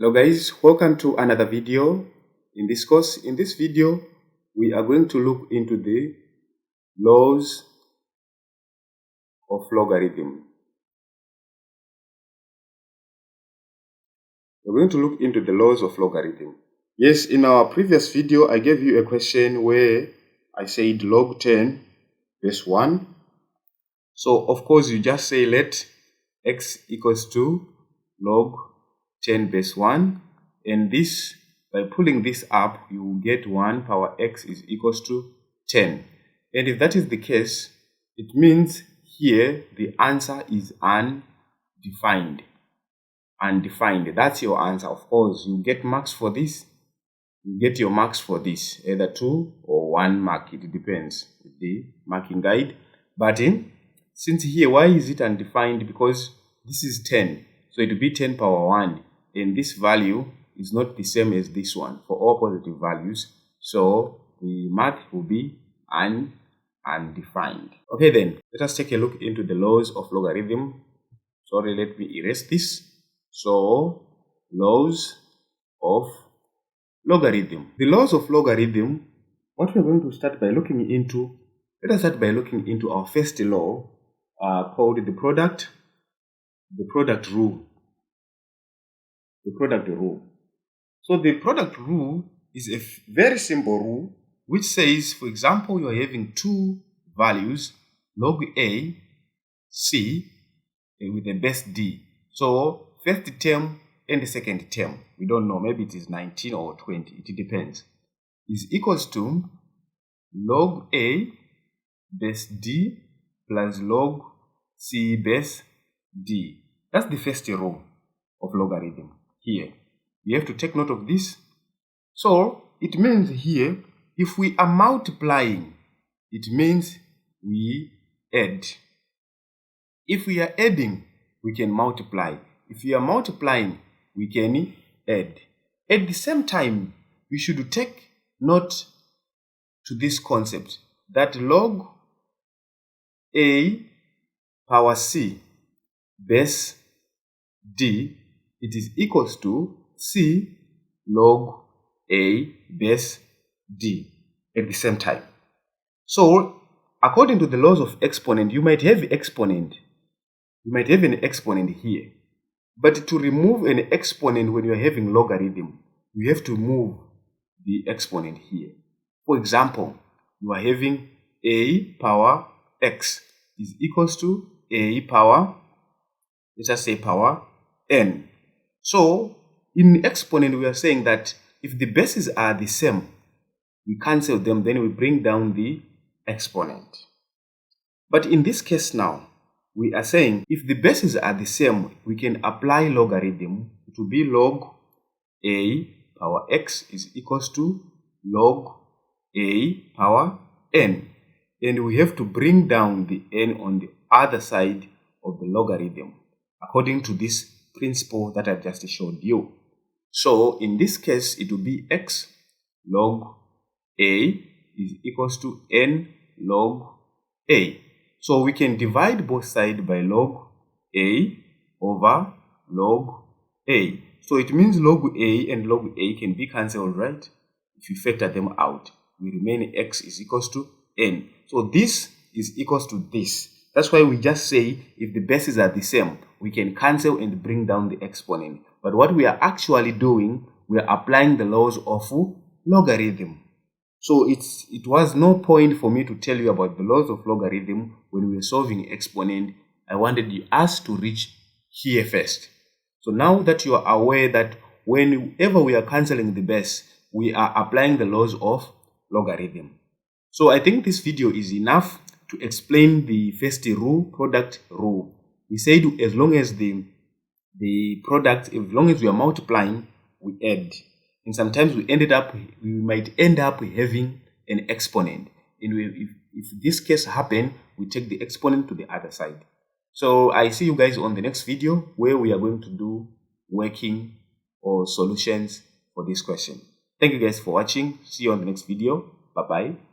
Hello guys, welcome to another video in this course. In this video, we are going to look into the laws of logarithm. We're going to look into the laws of logarithm. Yes, in our previous video, I gave you a question where I said log 10 base 1. So, of course, you just say let x equals to log 10 base 1. And this, by pulling this up, you will get 1 power x is equals to 10. And if that is the case, it means here the answer is undefined. Undefined. That's your answer. Of course, you get marks for this. You get your marks for this, either 2 or 1 mark. It depends with the marking guide. But since here, why is it undefined? Because this is 10. So it will be 10 power 1. And this value is not the same as this one for all positive values. So the math will be undefined. Okay, then let us take a look into the laws of logarithm. Sorry, let me erase this. So, laws of logarithm. The laws of logarithm, what we're going to start by looking into, let us start by looking into our first law called the product rule. The product rule. So the product rule is a very simple rule which says, for example, you are having two values, logₐ, c, and with the base d. So first term and the second term, we don't know, maybe it is 19 or 20, it depends, is equals to logₐ base d plus log c base d. That's the first rule of logarithm. Here, you have to take note of this. So it means here, if we are multiplying, it means we add. If we are adding, we can multiply. If we are multiplying, we can add. At the same time, we should take note to this concept that log a power c base d, it is equals to c log a base d at the same time. So, according to the laws of exponent, you might have exponent. You might have an exponent here. But to remove an exponent when you are having logarithm, you have to move the exponent here. For example, you are having a power x is equals to a power, let's just say power n. So, in exponent, we are saying that if the bases are the same, we cancel them, then we bring down the exponent. But in this case now, we are saying if the bases are the same, we can apply logarithm to be log a power x is equals to log a power n. And we have to bring down the n on the other side of the logarithm according to this principle that I just showed you. So in this case, it will be x log a is equals to n log a. So we can divide both sides by log a over log a. So it means log a and log a can be cancelled, right? If you factor them out, we remain x is equals to n. So this is equals to this. That's why we just say if the bases are the same, we can cancel and bring down the exponent. But what we are actually doing, we are applying the laws of logarithm. So it was no point for me to tell you about the laws of logarithm when we were solving exponent. I wanted us to reach here first. So now that you are aware that whenever we are cancelling the base, we are applying the laws of logarithm. So I think this video is enough to explain the first rule, product rule. We said as long as the product, as long as we are multiplying, we add. And sometimes we might end up having an exponent. And if this case happen, we take the exponent to the other side. So I see you guys on the next video where we are going to do working or solutions for this question. Thank you guys for watching. See you on the next video. Bye-bye.